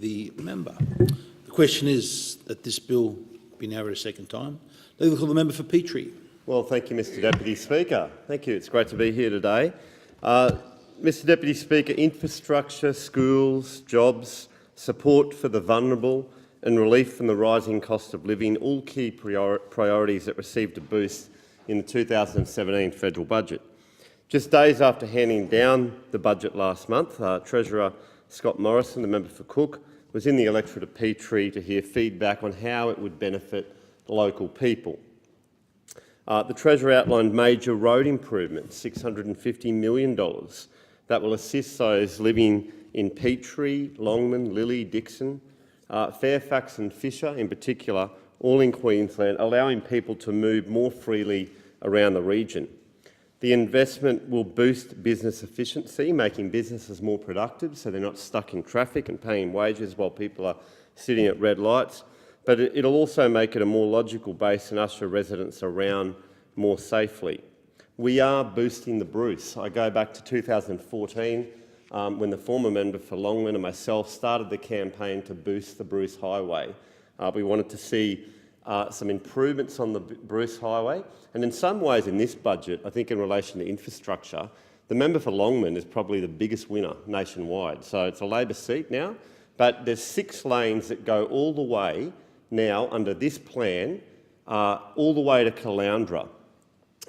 the member. The question is that this bill be now read a second time. Legal call the member for Petrie. Well, thank you, Mr Deputy Speaker. Thank you. It's great to be here today. Mr Deputy Speaker, infrastructure, schools, jobs, support for the vulnerable and relief from the rising cost of living, all key priorities that received a boost in the 2017 federal budget. Just days after handing down the budget last month, Treasurer Scott Morrison, the member for Cook, was in the electorate of Petrie to hear feedback on how it would benefit local people. The Treasurer outlined major road improvements, $650 million, that will assist those living in Petrie, Longman, Lilly, Dixon, Fairfax and Fisher in particular, all in Queensland, allowing people to move more freely around the region. The investment will boost business efficiency, making businesses more productive so they're not stuck in traffic and paying wages while people are sitting at red lights. But it'll also make it a more logical base and usher residents around more safely. We are boosting the Bruce. I go back to 2014 when the former member for Longman and myself started the campaign to boost the Bruce Highway. We wanted to see some improvements on the Bruce Highway, and in some ways in this budget, I think in relation to infrastructure, the member for Longman is probably the biggest winner nationwide. So it's a Labor seat now, but there's 6 lanes that go all the way now under this plan, all the way to Caloundra.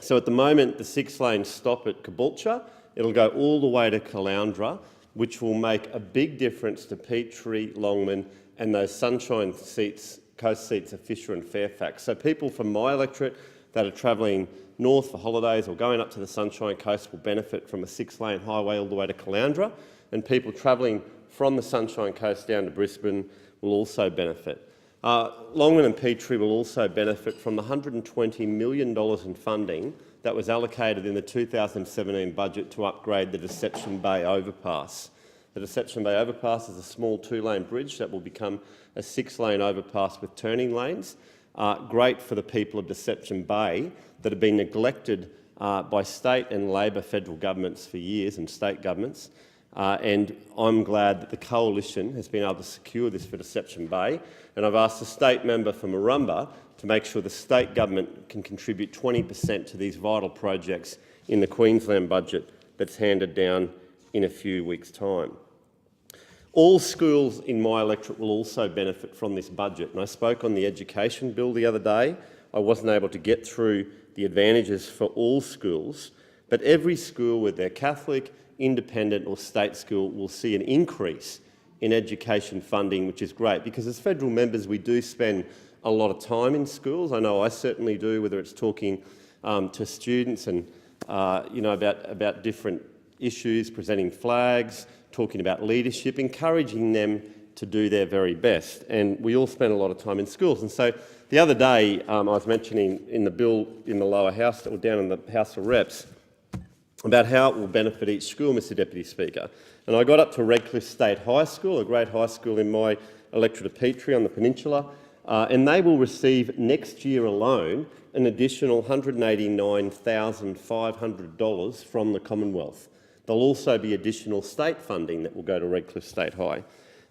So at the moment, the 6 lanes stop at Caboolture. It'll go all the way to Caloundra, which will make a big difference to Petrie, Longman and those sunshine seats, coast seats of Fisher and Fairfax. So people from my electorate that are travelling north for holidays or going up to the Sunshine Coast will benefit from a 6-lane highway all the way to Caloundra, and people travelling from the Sunshine Coast down to Brisbane will also benefit. Longman and Petrie will also benefit from the $120 million in funding that was allocated in the 2017 budget to upgrade the Deception Bay overpass. The Deception Bay overpass is a small 2-lane bridge that will become a 6-lane overpass with turning lanes. Great for the people of Deception Bay that have been neglected by state and Labor federal governments for years and state governments. And I'm glad that the coalition has been able to secure this for Deception Bay. And I've asked the state member for Murrumba to make sure the state government can contribute 20% to these vital projects in the Queensland budget that's handed down in a few weeks' time. All schools in my electorate will also benefit from this budget. And I spoke on the education bill the other day. I wasn't able to get through the advantages for all schools, but every school, whether they're Catholic, independent or state school, will see an increase in education funding, which is great, because as federal members we do spend a lot of time in schools. I know I certainly do, whether it's talking to students and about different issues, presenting flags, talking about leadership, encouraging them to do their very best. And we all spend a lot of time in schools. And so the other day I was mentioning in the bill in the lower house, or down in the House of Reps, about how it will benefit each school, Mr Deputy Speaker. And I got up to Redcliffe State High School, a great high school in my electorate of Petrie on the peninsula, and they will receive next year alone an additional $189,500 from the Commonwealth. There'll also be additional state funding that will go to Redcliffe State High.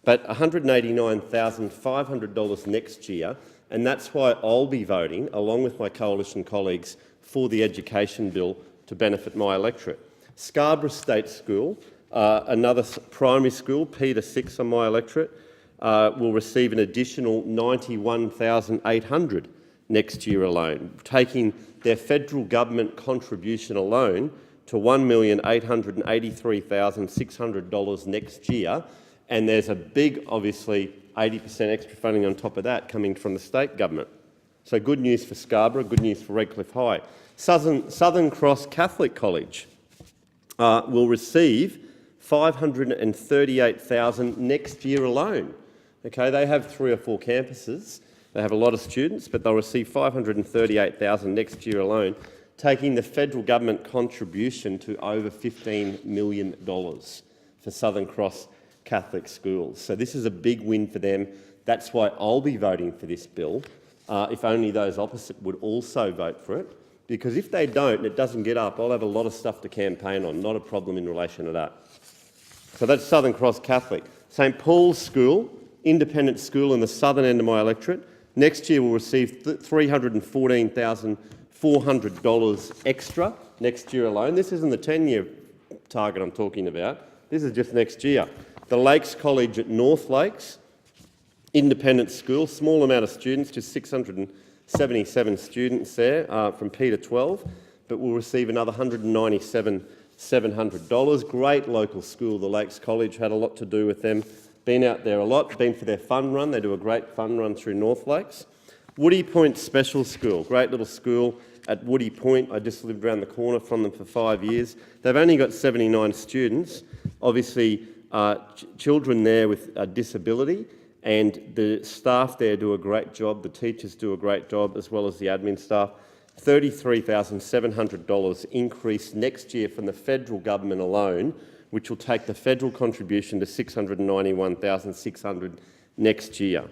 But $189,500 next year, and that's why I'll be voting, along with my coalition colleagues, for the education bill to benefit my electorate. Scarborough State School, another primary school, Peter 6 on my electorate, will receive an additional $91,800 next year alone, taking their federal government contribution alone to $1,883,600 next year, and there's a big, obviously, 80% extra funding on top of that coming from the state government. So good news for Scarborough, good news for Redcliffe High. Southern Cross Catholic College will receive $538,000 next year alone. Okay, they have 3 or 4 campuses. They have a lot of students, but they'll receive $538,000 next year alone, taking the federal government contribution to over $15 million for Southern Cross Catholic schools. So this is a big win for them. That's why I'll be voting for this bill, if only those opposite would also vote for it. Because if they don't and it doesn't get up, I'll have a lot of stuff to campaign on, not a problem in relation to that. So that's Southern Cross Catholic. St Paul's School independent school in the southern end of my electorate, next year will receive $314,400 extra next year alone. This isn't the 10-year target I'm talking about. This is just next year. The Lakes College at North Lakes, independent school, small amount of students, just 677 students there from P to 12, but will receive another $197,700. Great local school, the Lakes College, had a lot to do with them. Been out there a lot, been for their fun run. They do a great fun run through North Lakes. Woody Point Special School, great little school at Woody Point. I just lived around the corner from them for 5 years. They've only got 79 students, obviously children there with a disability, and the staff there do a great job, the teachers do a great job, as well as the admin staff. $33,700 increase next year from the federal government alone, which will take the federal contribution to $691,600 next year.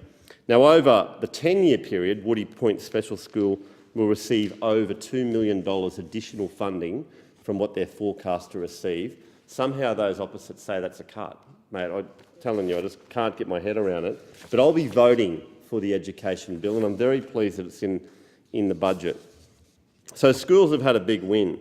Now, over the 10-year period, Woody Point Special School will receive over $2 million additional funding from what they're forecast to receive. Somehow those opposites say that's a cut. Mate, I'm telling you, I just can't get my head around it. But I'll be voting for the education bill, and I'm very pleased that it's in the budget. So schools have had a big win.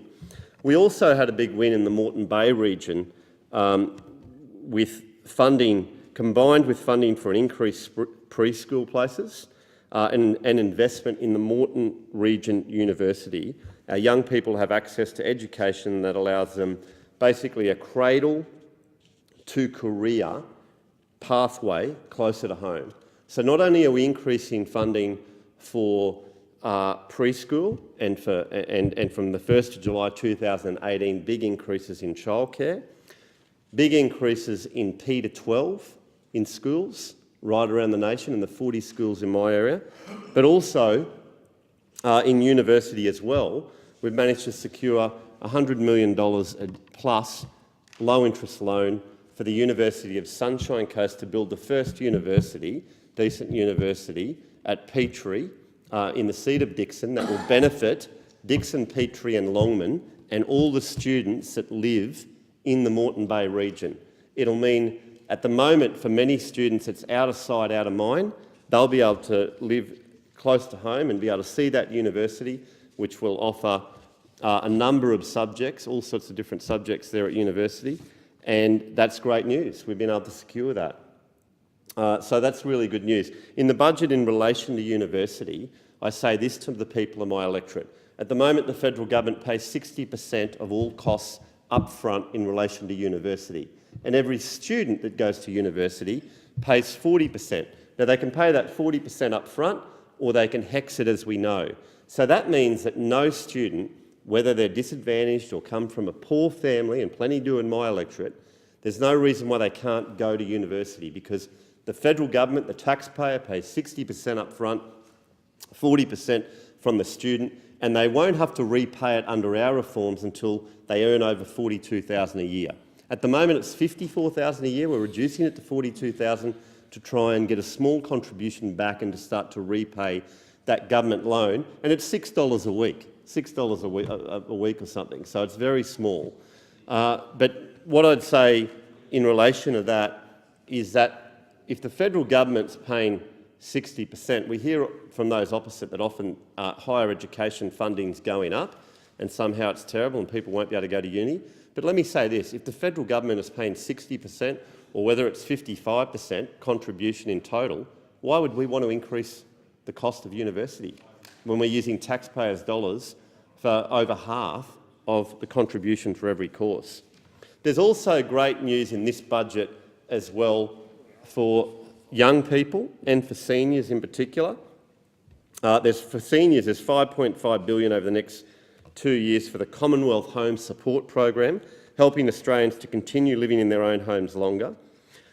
We also had a big win in the Moreton Bay region with funding, combined with funding for an increased preschool places and investment in the Moreton Region University. Our young people have access to education that allows them basically a cradle to career pathway closer to home. So not only are we increasing funding for preschool and from the 1st of July 2018, big increases in childcare, big increases in P to 12 in schools right around the nation, in the 40 schools in my area, but also in university as well. We've managed to secure $100 million plus low-interest loan for the University of Sunshine Coast to build the first university, decent university, at Petrie in the seat of Dixon that will benefit Dixon, Petrie and Longman and all the students that live in the Moreton Bay region. It'll mean, at the moment, for many students, it's out of sight, out of mind. They'll be able to live close to home and be able to see that university, which will offer a number of subjects, all sorts of different subjects there at university, and that's great news. We've been able to secure that. So that's really good news. In the budget in relation to university, I say this to the people of my electorate. At the moment, the federal government pays 60% of all costs up front in relation to university, and every student that goes to university pays 40%. Now, they can pay that 40% up front, or they can hex it, as we know. So that means that no student, whether they're disadvantaged or come from a poor family, and plenty do in my electorate, there's no reason why they can't go to university, because the federal government, the taxpayer, pays 60% up front, 40% from the student, and they won't have to repay it under our reforms until they earn over $42,000 a year. At the moment, it's $54,000 a year. We're reducing it to $42,000 to try and get a small contribution back and to start to repay that government loan, and it's $6 a week. $6 a week or something, so it's very small. But what I'd say in relation to that is that if the federal government's paying 60%, we hear from those opposite that often higher education funding's going up and somehow it's terrible and people won't be able to go to uni. But let me say this, if the federal government is paying 60% or whether it's 55% contribution in total, why would we want to increase the cost of university when we're using taxpayers' dollars for over half of the contribution for every course? There's also great news in this budget as well for young people and for seniors in particular. For seniors, there's $5.5 billion over the next 2 years for the Commonwealth Home Support Program, helping Australians to continue living in their own homes longer.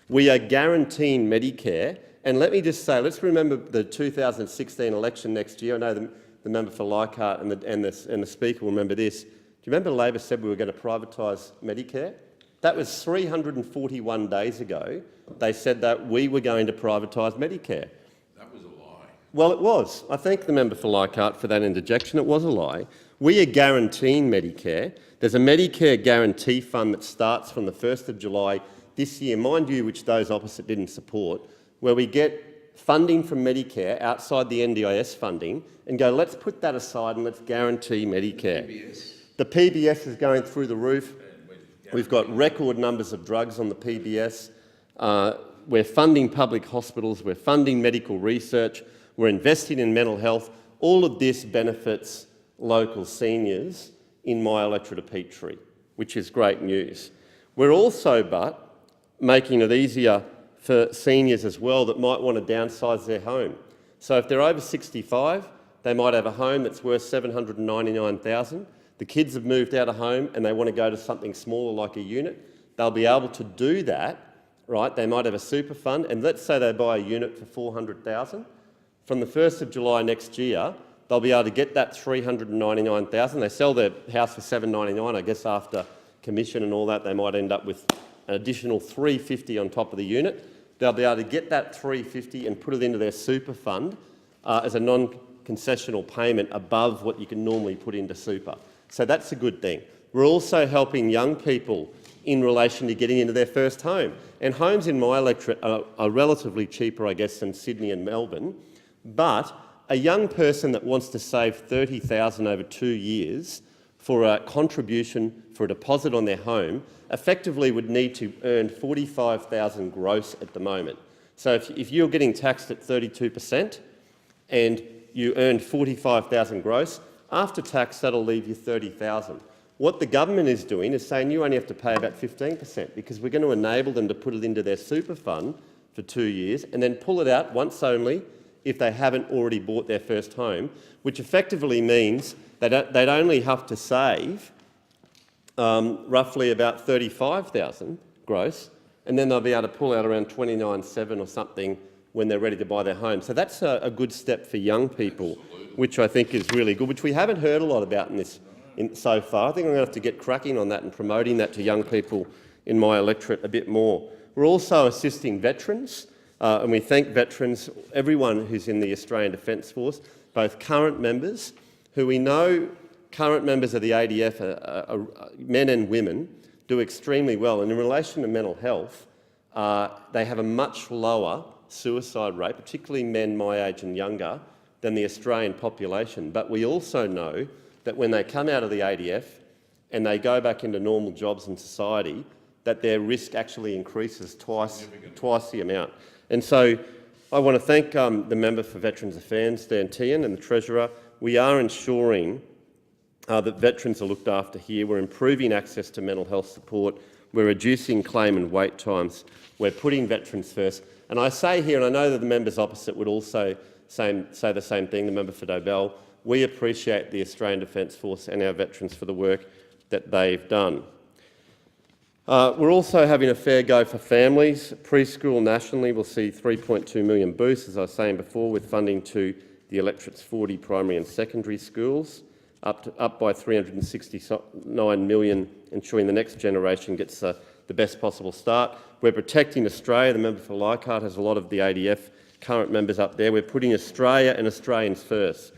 We are guaranteeing Medicare, and let me just say, let's remember the 2016 election next year. I know the member for Leichhardt and the Speaker will remember this. Do you remember Labor said we were going to privatise Medicare? That was 341 days ago. They said that we were going to privatise Medicare. That was a lie. Well, it was. I thank the member for Leichhardt for that interjection. It was a lie. We are guaranteeing Medicare. There's a Medicare guarantee fund that starts from the 1st of July this year, mind you, which those opposite didn't support. where we get funding from Medicare outside the NDIS funding and go, let's put that aside and let's guarantee Medicare. The PBS is going through the roof. We've got record numbers of drugs on the PBS. We're funding public hospitals. We're funding medical research. We're investing in mental health. All of this benefits local seniors in my electorate of Petrie, which is great news. We're also making it easier for seniors as well that might want to downsize their home. So if they're over 65, they might have a home that's worth $799,000. The kids have moved out of home and they want to go to something smaller like a unit. They'll be able to do that, right? They might have a super fund, and let's say they buy a unit for $400,000. From the 1st of July next year, they'll be able to get that $399,000. They sell their house for $799. I guess after commission and all that, they might end up with an additional $350 on top of the unit. They'll be able to get that $350 and put it into their super fund as a non-concessional payment above what you can normally put into super. So that's a good thing. We're also helping young people in relation to getting into their first home. And homes in my electorate are relatively cheaper, I guess, than Sydney and Melbourne. But a young person that wants to save $30,000 over 2 years for a contribution for a deposit on their home effectively would need to earn $45,000 gross at the moment. So if you're getting taxed at 32% and you earn $45,000 gross, after tax that'll leave you $30,000. What the government is doing is saying you only have to pay about 15% because we're going to enable them to put it into their super fund for 2 years and then pull it out once only if they haven't already bought their first home, which effectively means they'd only have to save roughly about $35,000 gross, and then they'll be able to pull out around $29,700 or something when they're ready to buy their home. So that's a good step for young people, which I think is really good, which we haven't heard a lot about so far. I think I'm going to have to get cracking on that and promoting that to young people in my electorate a bit more. We're also assisting veterans, and we thank veterans, everyone who's in the Australian Defence Force, both current members, who we know current members of the ADF, men and women, do extremely well. And in relation to mental health, they have a much lower suicide rate, particularly men my age and younger, than the Australian population. But we also know that when they come out of the ADF and they go back into normal jobs in society, that their risk actually increases twice the amount. And so I want to thank the Member for Veterans Affairs, Dan Tehan, and the Treasurer. We are ensuring that veterans are looked after here. We're improving access to mental health support. We're reducing claim and wait times. We're putting veterans first. And I say here, and I know that the members opposite would also say the same thing, the member for Dobell, we appreciate the Australian Defence Force and our veterans for the work that they've done. We're also having a fair go for families. Preschool nationally will see 3.2 million boosts, as I was saying before, with funding to the electorate's 40 primary and secondary schools, up by 369 million, ensuring the next generation gets the best possible start. We're protecting Australia. The member for Leichhardt has a lot of the ADF current members up there. We're putting Australia and Australians first,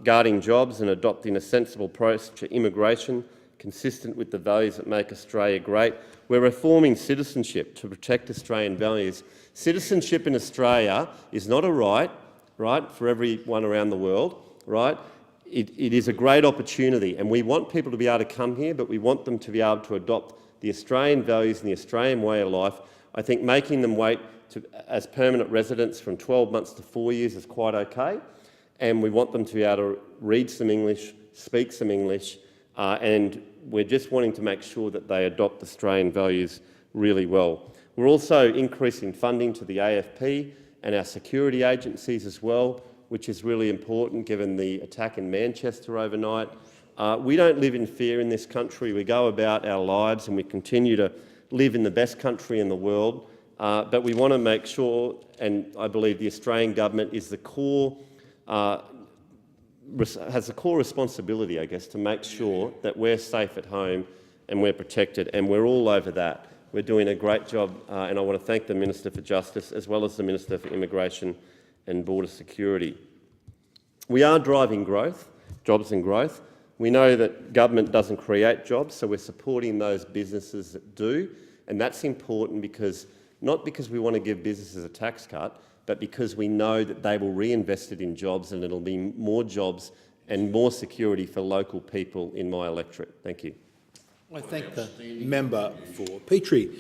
guarding jobs and adopting a sensible approach to immigration, consistent with the values that make Australia great. We're reforming citizenship to protect Australian values. Citizenship in Australia is not a right, for everyone around the world, right? It is a great opportunity, and we want people to be able to come here, but we want them to be able to adopt the Australian values and the Australian way of life. I think making them wait as permanent residents from 12 months to 4 years is quite okay, and we want them to be able to read some English, speak some English, and we're just wanting to make sure that they adopt Australian values really well. We're also increasing funding to the AFP and our security agencies as well, which is really important given the attack in Manchester overnight. We don't live in fear in this country. We go about our lives and we continue to live in the best country in the world, but we want to make sure, and I believe the Australian government is the core, has the core responsibility, I guess, to make sure that we're safe at home and we're protected, and we're all over that. We're doing a great job, and I want to thank the Minister for Justice as well as the Minister for Immigration and Border Security. We are driving growth, jobs and growth. We know that government doesn't create jobs, so we're supporting those businesses that do, and that's important because not because we want to give businesses a tax cut, but because we know that they will reinvest it in jobs and it'll be more jobs and more security for local people in my electorate. Thank you. I thank the member for Petrie.